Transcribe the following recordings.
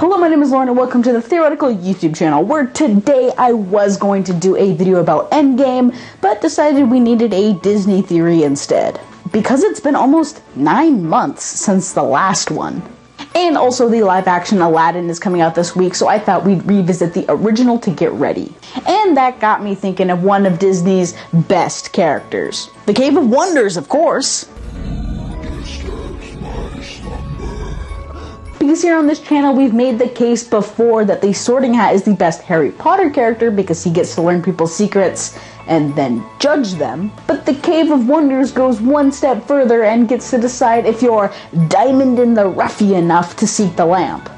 Hello, my name is Lauren and welcome to the Theoretical YouTube channel, where today I was going to do a video about Endgame, but decided we needed a Disney theory instead. Because it's been almost 9 months since the last one. And also the live-action Aladdin is coming out this week, so I thought we'd revisit the original to get ready. And that got me thinking of one of Disney's best characters. The Cave of Wonders, of course. Because here on this channel we've made the case before that the Sorting Hat is the best Harry Potter character because he gets to learn people's secrets and then judge them. But the Cave of Wonders goes one step further and gets to decide if you're diamond in the roughy enough to seek the lamp.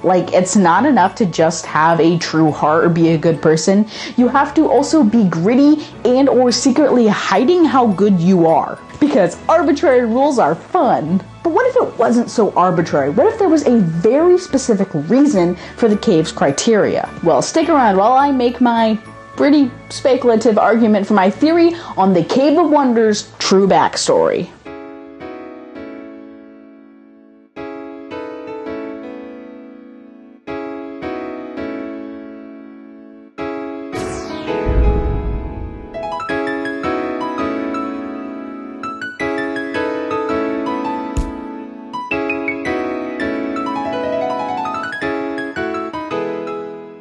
Like, it's not enough to just have a true heart or be a good person. You have to also be gritty and or secretly hiding how good you are. Because arbitrary rules are fun. But what if it wasn't so arbitrary? What if there was a very specific reason for the cave's criteria? Well, stick around while I make my pretty speculative argument for my theory on the Cave of Wonders' true backstory.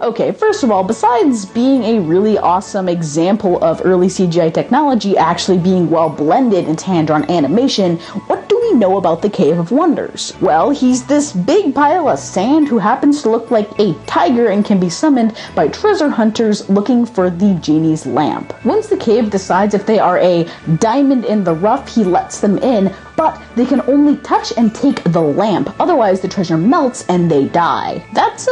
Okay, first of all, besides being a really awesome example of early CGI technology actually being well blended into hand-drawn animation, what do we know about the Cave of Wonders? Well, he's this big pile of sand who happens to look like a tiger and can be summoned by treasure hunters looking for the genie's lamp. Once the cave decides if they are a diamond in the rough, he lets them in, but they can only touch and take the lamp, otherwise the treasure melts and they die. That's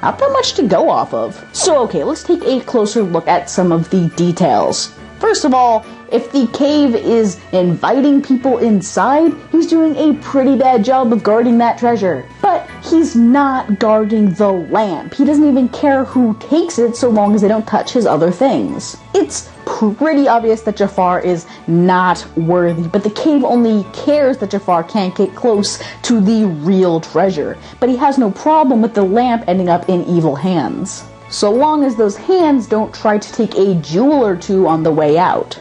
not that much to go off of. So okay, let's take a closer look at some of the details. First of all, if the cave is inviting people inside, he's doing a pretty bad job of guarding that treasure. But he's not guarding the lamp. He doesn't even care who takes it so long as they don't touch his other things. It's pretty obvious that Jafar is not worthy, but the cave only cares that Jafar can't get close to the real treasure. But he has no problem with the lamp ending up in evil hands, so long as those hands don't try to take a jewel or two on the way out.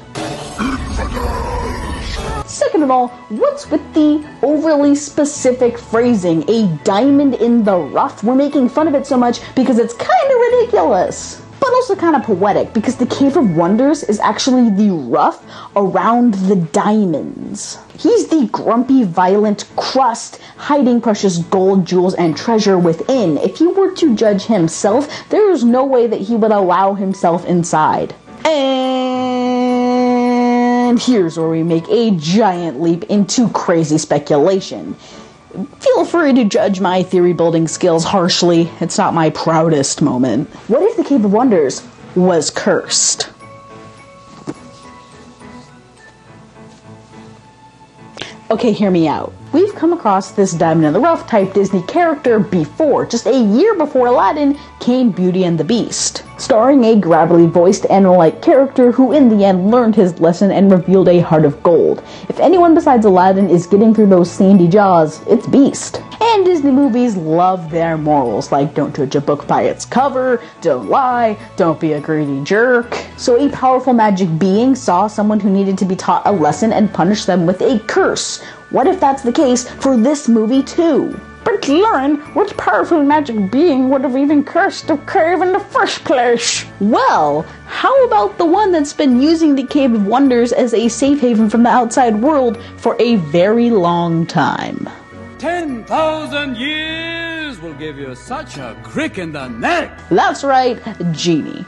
Second of all, what's with the overly specific phrasing, a diamond in the rough? We're making fun of it so much because it's kind of ridiculous, but also kind of poetic, because the Cave of Wonders is actually the rough around the diamonds. He's the grumpy, violent crust, hiding precious gold, jewels, and treasure within. If he were to judge himself, there is no way that he would allow himself inside. And here's where we make a giant leap into crazy speculation. Feel free to judge my theory building skills harshly. It's not my proudest moment. What if the Cave of Wonders was cursed? Okay, hear me out. We've come across this diamond in the rough type Disney character before. Just a year before Aladdin came Beauty and the Beast, starring a gravelly voiced animal-like character who in the end learned his lesson and revealed a heart of gold. If anyone besides Aladdin is getting through those sandy jaws, it's Beast. And Disney movies love their morals, like don't judge a book by its cover, don't lie, don't be a greedy jerk. So a powerful magic being saw someone who needed to be taught a lesson and punished them with a curse. What if that's the case for this movie too? But Lauren, which powerful magic being would have even cursed the cave in the first place? Well, how about the one that's been using the Cave of Wonders as a safe haven from the outside world for a very long time? 10,000 years will give you such a crick in the neck! That's right, Genie.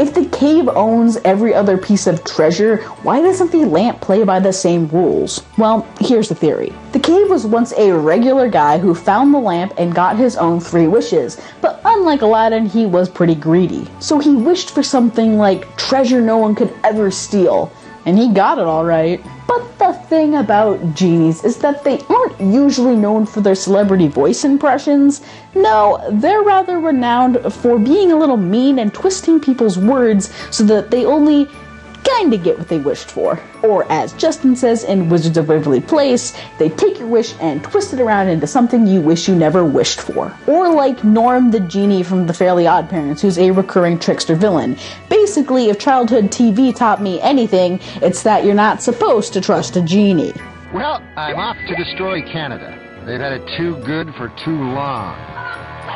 If the cave owns every other piece of treasure, why doesn't the lamp play by the same rules? Well, here's the theory. The cave was once a regular guy who found the lamp and got his own 3 wishes, but unlike Aladdin, he was pretty greedy. So he wished for something like treasure no one could ever steal, and he got it all right. But the thing about genies is that they aren't usually known for their celebrity voice impressions. No, they're rather renowned for being a little mean and twisting people's words so that they only kinda get what they wished for. Or as Justin says in Wizards of Waverly Place, they take your wish and twist it around into something you wish you never wished for. Or like Norm the Genie from The Fairly Odd Parents, who's a recurring trickster villain. Basically, if childhood TV taught me anything, it's that you're not supposed to trust a genie. Well, I'm off to destroy Canada. They've had it too good for too long.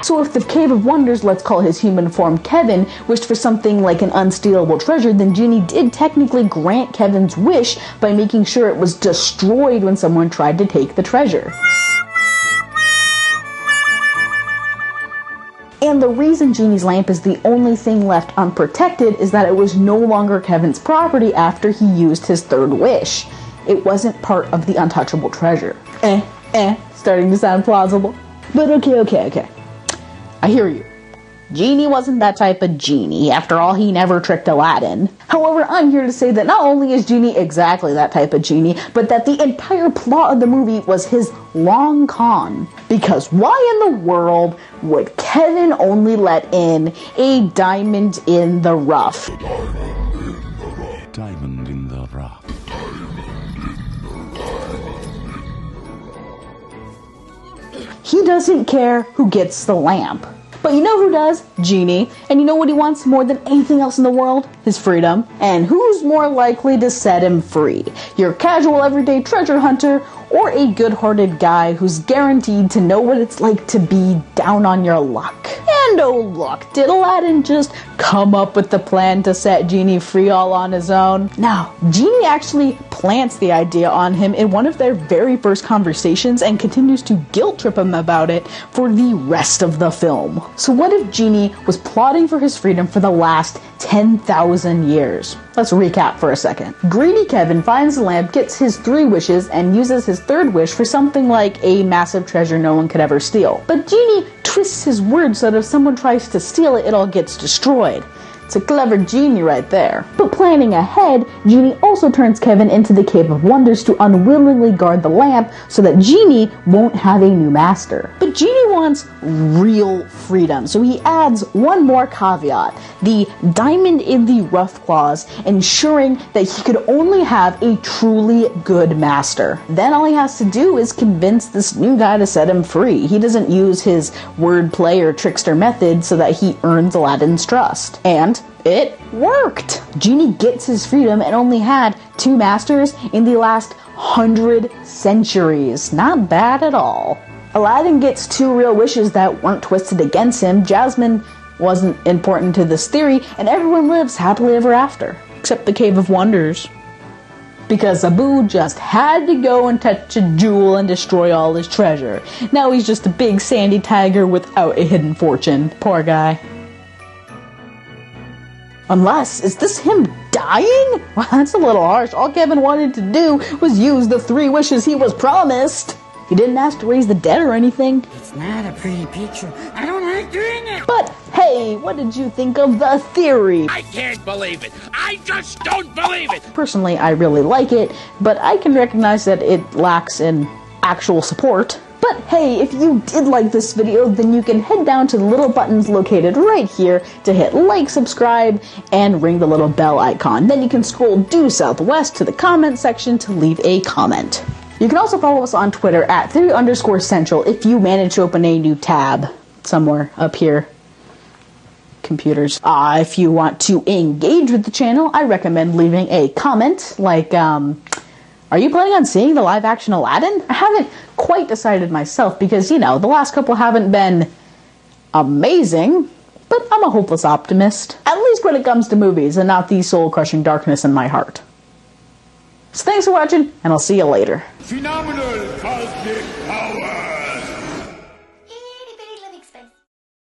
So if the Cave of Wonders, let's call his human form Kevin, wished for something like an unstealable treasure, then Genie did technically grant Kevin's wish by making sure it was destroyed when someone tried to take the treasure. And the reason Genie's lamp is the only thing left unprotected is that it was no longer Kevin's property after he used his third wish. It wasn't part of the untouchable treasure. Starting to sound plausible. But okay. I hear you. Genie wasn't that type of genie. After all, he never tricked Aladdin. However, I'm here to say that not only is Genie exactly that type of genie, but that the entire plot of the movie was his long con. Because why in the world would Kevin only let in a diamond in the rough? Diamond in the rough. He doesn't care who gets the lamp. But you know who does? Genie. And you know what he wants more than anything else in the world? His freedom. And who's more likely to set him free? Your casual everyday treasure hunter, or a good-hearted guy who's guaranteed to know what it's like to be down on your luck? And oh look, did Aladdin just come up with the plan to set Genie free all on his own? Now, Genie actually plants the idea on him in one of their very first conversations and continues to guilt trip him about it for the rest of the film. So what if Genie was plotting for his freedom for the last 10,000 years? Let's recap for a second. Greedy Kevin finds the lamp, gets his 3 wishes, and uses his 3rd wish for something like a massive treasure no one could ever steal. But Genie twists his words so that if someone tries to steal it, it all gets destroyed. It's a clever genie right there. But planning ahead, Genie also turns Kevin into the Cave of Wonders to unwillingly guard the lamp so that Genie won't have a new master. But Genie wants real freedom, so he adds one more caveat, the diamond in the rough clause, ensuring that he could only have a truly good master. Then all he has to do is convince this new guy to set him free. He doesn't use his wordplay or trickster method so that he earns Aladdin's trust. And it worked! Genie gets his freedom and only had 2 masters in the last 100 centuries. Not bad at all. Aladdin gets 2 real wishes that weren't twisted against him. Jasmine wasn't important to this theory, and everyone lives happily ever after. Except the Cave of Wonders. Because Abu just had to go and touch a jewel and destroy all his treasure. Now he's just a big sandy tiger without a hidden fortune. Poor guy. Unless, is this him dying? Well, that's a little harsh. All Kevin wanted to do was use the 3 wishes he was promised. He didn't ask to raise the dead or anything. It's not a pretty picture. I don't like doing it. But hey, what did you think of the theory? I can't believe it. I just don't believe it. Personally, I really like it, but I can recognize that it lacks in actual support. But hey, if you did like this video, then you can head down to the little buttons located right here to hit like, subscribe, and ring the little bell icon. Then you can scroll due southwest to the comment section to leave a comment. You can also follow us on Twitter at @theory_central if you manage to open a new tab somewhere up here. Computers. If you want to engage with the channel, I recommend leaving a comment like, are you planning on seeing the live-action Aladdin? I haven't quite decided myself because, you know, the last couple haven't been amazing, but I'm a hopeless optimist. At least when it comes to movies and not the soul-crushing darkness in my heart. So thanks for watching, and I'll see you later. Phenomenal cosmic power.